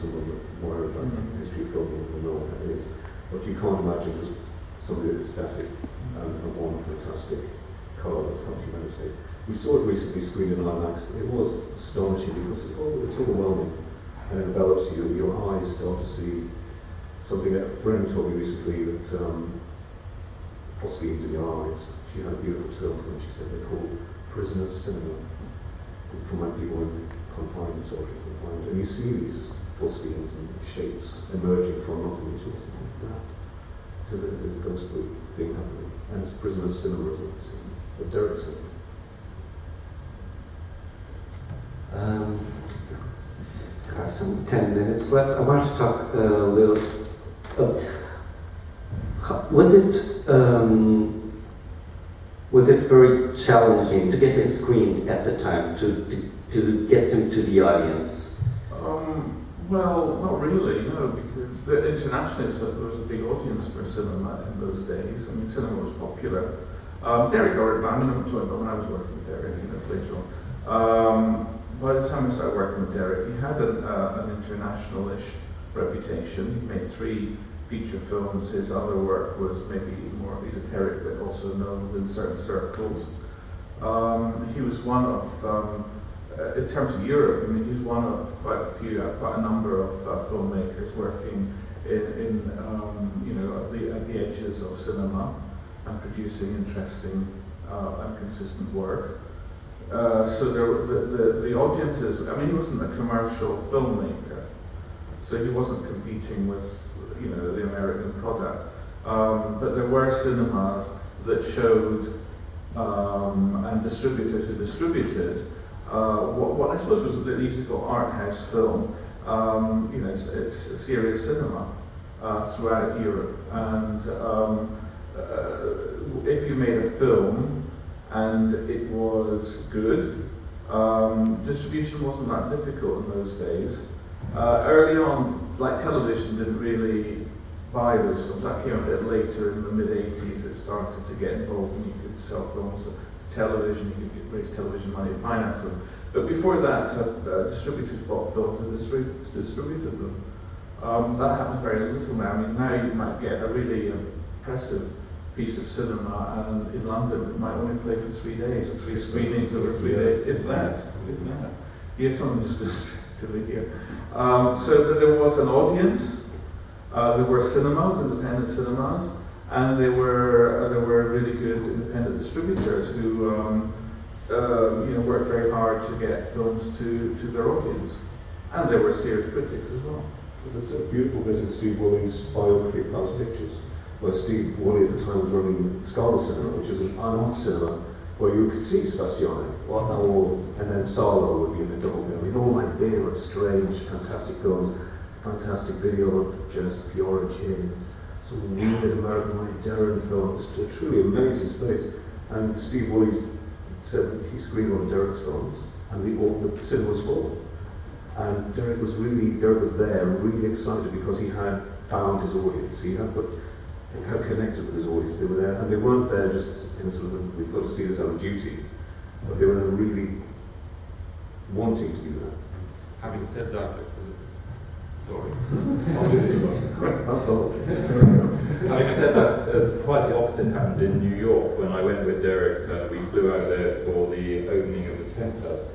more about history of film will know what that is. But you can't imagine just something that's static and one fantastic colour that helps you meditate. We saw it recently screened in IMAX. It was astonishing because it's overwhelming and it envelops you. Your eyes start to see something that a friend told me recently that phosphenes in your eyes. She had a beautiful term for it. She said they're called prisoner's cinema. From when people were confined, solitary confined, and you see these phosphenes and shapes emerging from nothing. What is that? So the ghostly thing happening, and it's prisoner's cinema as well. But Derek said. I have some 10 minutes left. I want to talk a little. Was it very challenging to get them screened at the time, to get them to the audience? Well, not really, no, because internationally there was a big audience for cinema in those days. I mean, cinema was popular. Derek Jarman, I mean, I'm talking about when I was working with Derek, that's later on. By the time I started working with Derek, he had an international-ish reputation. He made 3 feature films. His other work was maybe more esoteric, but also known in certain circles. He was one of, in terms of Europe, I mean, he's one of quite a number of filmmakers working in at the edges of cinema and producing interesting and consistent work. So the audiences, I mean, he wasn't a commercial filmmaker, so he wasn't competing with, the American product. But there were cinemas that showed and distributors who distributed what I suppose was an easy to call art house film. It's a serious cinema throughout Europe, and if you made a film and it was good, distribution wasn't that difficult in those days. Early on, like television didn't really buy those films. That came a bit later in the mid-80s. It started to get involved, and you could could sell films, television, you could raise television money to finance them. But before that, distributors bought films and distributed them. That happens very little now. I mean, now you might get a really impressive piece of cinema, and in London it might only play for 3 days, or 3 screenings over 3 days, if that. Here's something just distractingly here. So that there was an audience, there were cinemas, independent cinemas, and there were really good independent distributors who worked very hard to get films to their audience. And there were serious critics as well. There's a beautiful bit in Steve Woolley's biography of Palace Pictures, where Steve Woolley at the time was running Scarlet Cinema, which is an art cinema where you could see Sebastiani, and then Sarlo would be in a double bill. You know, all that bill of strange, fantastic films, fantastic video, just pure origins, some weird American Darren films, a truly amazing space. And Steve Woolley said he screened one of Derek's films, and the cinema was full. And Derek was there, really excited because he had found his audience. He had connected with his audience. They were there, and they weren't there just in a sort of, we've got to see this out of duty, but they were there really wanting to do that. Having said that, sorry. Having said that, quite the opposite happened in New York when I went with Derek. We flew out there for the opening of the Tempest.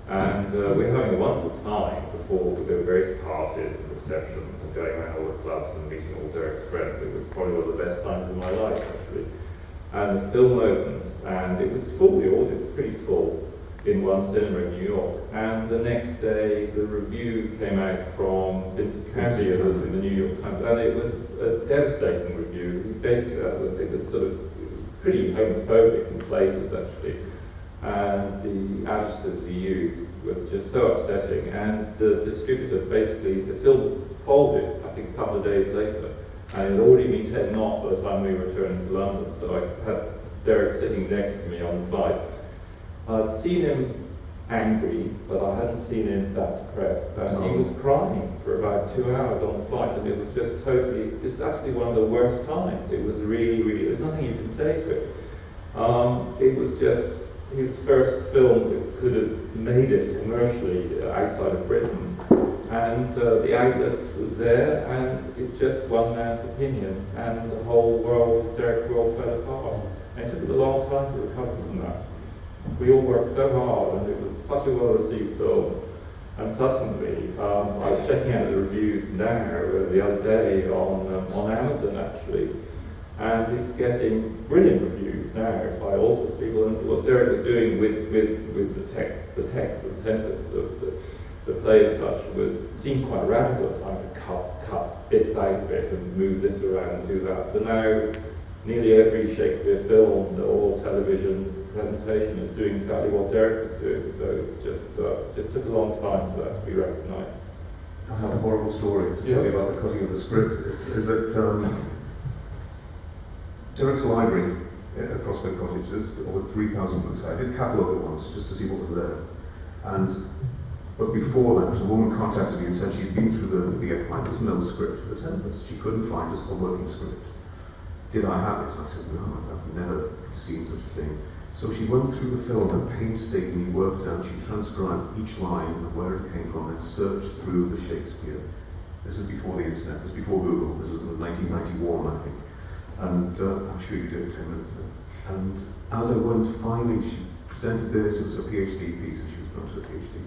And we're having a wonderful time before there were various parties and receptions and going around all the clubs and meeting all Derek's friends. It was probably one of the best times of my life, actually. And the film opened, and it was full, the audience was pretty full in one cinema in New York. And the next day, the review came out from Vincent Candy in the New York Times, and it was a devastating review. Basically, it was pretty homophobic in places, actually. And the adjectives he used were just so upsetting, and the distributor basically, the film folded, I think a couple of days later, and it had already been taken off by the time we returned to London, so I had Derek sitting next to me on the flight. I'd seen him angry, but I hadn't seen him that depressed, and he was crying for about 2 hours on the flight, and it was just absolutely one of the worst times. It was really, really, there's nothing you can say to it. It was just his first film that could have made it commercially outside of Britain, and the outlet was there, and it just one man's opinion, and the whole world, Derek's world, fell apart. And it took a long time to recover from that. We all worked so hard, and it was such a well-received film. And subsequently, I was checking out the reviews now the other day on Amazon, actually. And it's getting brilliant reviews now by all sorts of people. And what Derek was doing with the text of Tempest, the play as such, seemed quite radical at times, to cut bits out of it and move this around and do that. But now, nearly every Shakespeare film or television presentation is doing exactly what Derek was doing. So it's just took a long time for that to be recognised. I have a horrible story to tell you about the cutting of the script. Is that Derek's library at Prospect Cottage, there's over 3,000 books. I did catalogue it once just to see what was there. But before that, a woman contacted me and said she'd been through the BFI, there's no script for the Tempest. She couldn't find a working script. Did I have it? I said, no, I've never seen such a thing. So she went through the film and painstakingly worked out, she transcribed each line and where it came from and searched through the Shakespeare. This is before the internet, this was before Google, this was in 1991, I think. And I'm sure you did 10 minutes ago. And as I went, finally, she presented this, it was a PhD thesis, she was going to a PhD.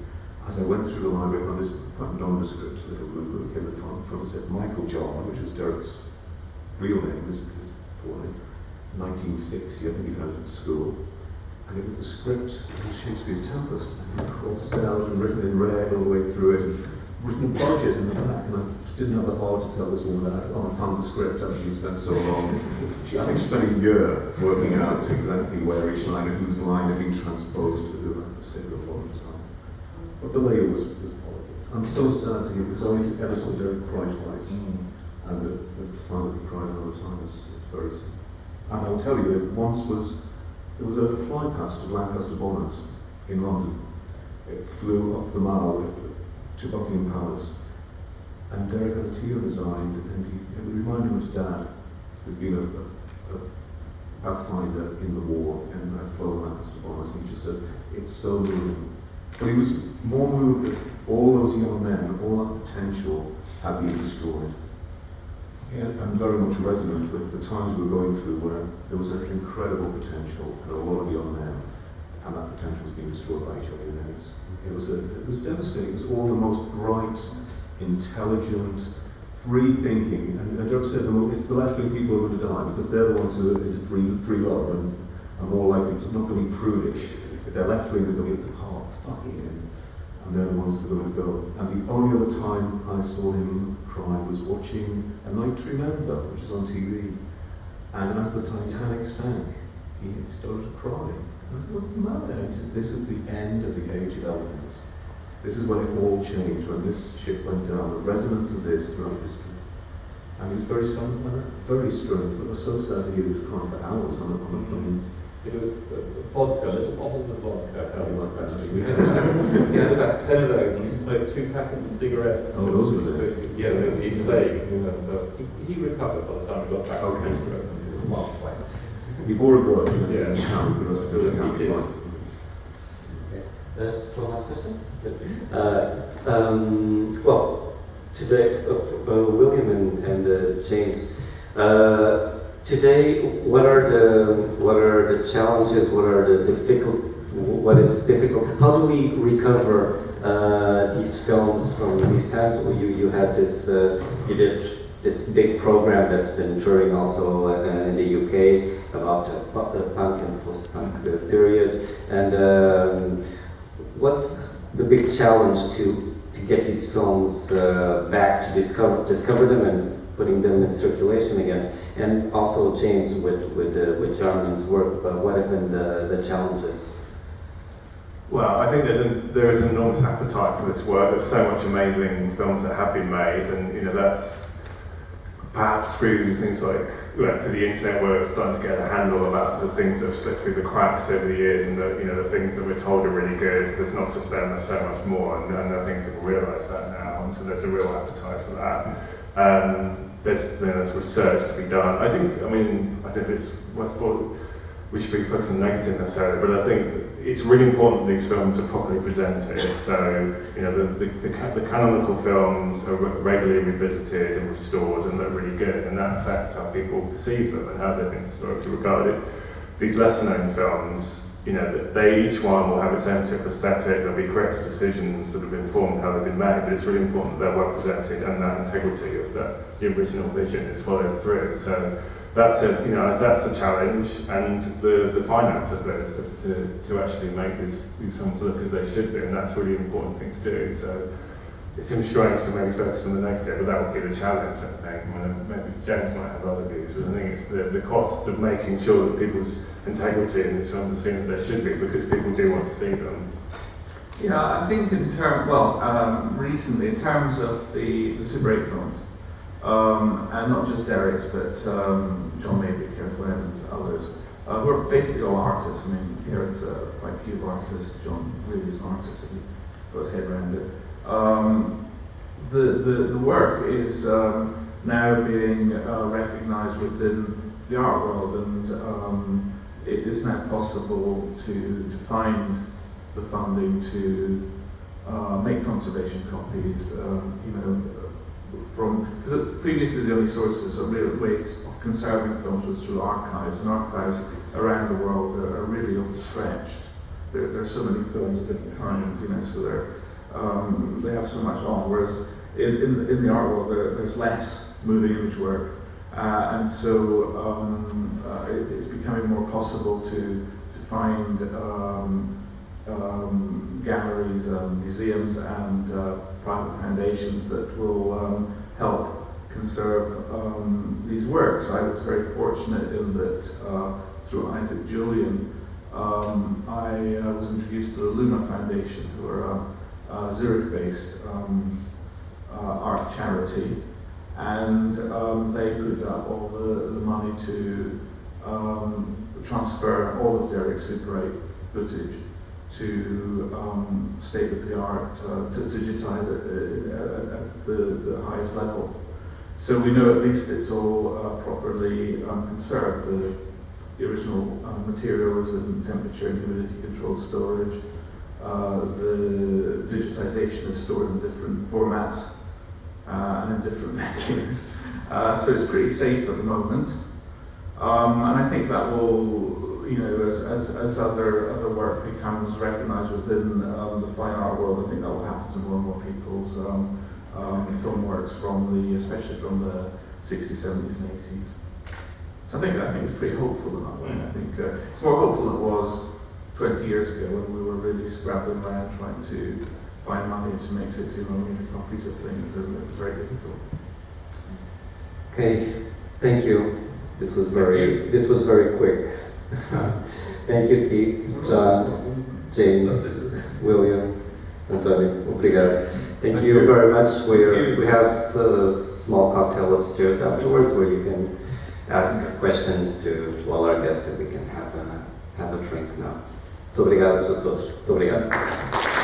As I went through the library, I found this quite nondescript little blue book in the front it said Michael Jarman, which was Derek's real name, his full name, 1960, I think he'd had it at school. And it was the script of Shakespeare's Tempest, and he crossed out and written in red all the way through it, and written a budget in the back, and I didn't have the heart to tell this woman that I found the script after she spent so long. I think she spent a year working out exactly where each line and whose line had been transposed to who at the sacred form of time. But the layer was politics. I'm so sad to hear because I only ever saw Derek cry twice, and the fact that he cried another time is very sad. And I'll tell you that there was a fly past of Lancaster bonnets in London. It flew up the Mall to Buckingham Palace, and Derek had a tear in his eye, and it reminded him of his dad, who'd been a Pathfinder in the war, and I follow Mr. Bonus, and he just said, it's so moving. But he was more moved that all those young men, all that potential had been destroyed. And very much resonant with the times we were going through where there was an incredible potential and a lot of young men, and that potential was being destroyed by HIV and AIDS. It was devastating. It was all the most bright, intelligent, free thinking, and Derek said it's the left-wing people who are going to die because they're the ones who are into free love and are more likely to not going to be prudish. If they're left-wing, they're going to be at the park, fucking in. And they're the ones who are going to go. And the only other time I saw him cry was watching A Night to Remember, which is on TV. And as the Titanic sank, he started to cry. And I said, what's the matter? And he said, this is the end of the Age of Eloquence. This is when it all changed, when this ship went down, the resonance of this throughout history. And he was very saddened by that, very struck, but was so sad that he was crying for hours on a plane. It was vodka, little bottles of vodka. We had about 10 of those, and we smoked 2 packets of cigarettes. Oh, those were the yeah, they were in Vegas. And he recovered by the time we got back. Okay. It was a month later. He bore a grudge, Yeah. in town for the rest of his life. One last question? Well, today, William and James, today, what are the challenges? What is difficult? How do we recover these films from these times? You had this, you did this big program that's been touring also in the UK about the punk and post-punk period, and what's the big challenge to get these films back, to discover them and putting them in circulation again? And also James with Jarman's work, but what have been the challenges? Well, I think there is an enormous appetite for this work. There's so much amazing films that have been made, and that's perhaps through things like through the internet, where we're starting to get a handle about the things that have slipped through the cracks over the years, and the things that we're told are really good. There's not just them, there's so much more, and I think people realise that now, and so there's a real appetite for that. There's research to be done. I think it's worthwhile. We should be focusing on negative necessarily, but I think it's really important that these films are properly presented. So, the canonical films are regularly revisited and restored, and they're really good, and that affects how people perceive them and how they've been historically regarded. These lesser-known films, they each one will have its own type of aesthetic. There'll be creative decisions that have informed how they've been made, but it's really important that they're well presented and that integrity of the original vision is followed through. So that's a challenge, and the finance of those to actually make these films look as they should do, and that's a really important thing to do. So it seems strange to maybe focus on the negative, but that would be the challenge, I think. Maybe James might have other views, but I think it's the costs of making sure that people's integrity in these films are seen as they should be, because people do want to see them. Yeah, I think recently, in terms of the Super 8 films, and not just Derek's, but John Maybrick, Gareth Evans, others, who are basically all artists. I mean, Gareth's a quite cute artist, John really is an artist if he got his head around it. The work is now being recognised within the art world, and it is now possible to find the funding to make conservation copies, because previously the only sources of real way of conserving films was through archives, and archives around the world are really overstretched. There are so many films of different kinds, so they have so much on, whereas in the art world there's less moving image work, and so it's becoming more possible to find galleries, museums, and private foundations that will help conserve these works. I was very fortunate in that through Isaac Julian, I was introduced to the Luna Foundation, who are a Zurich-based art charity, and they put up all the money to transfer all of Derek's Super 8 footage to state-of-the-art, to digitize it at the highest level. So we know at least it's all properly conserved. the original materials and temperature and humidity controlled storage. The digitization is stored in different formats and in different venues. So it's pretty safe at the moment. And I think that will, you know, as other work becomes recognised within the fine art world, I think that will happen to more and more people's film works especially from the 60s, 70s and 80s. So I think it's pretty hopeful in that way. I think it's more hopeful than it was 20 years ago when we were really scrabbling around trying to find money to make 60mm copies of things, and it was very difficult. Okay, thank you. This was very quick. Thank you, Pete, John, James, William, Antonio. Obrigado. Thank you very much. We have a small cocktail upstairs afterwards where you can ask questions to all our guests, and we can have a drink now. Muito obrigado a todos. Muito obrigado.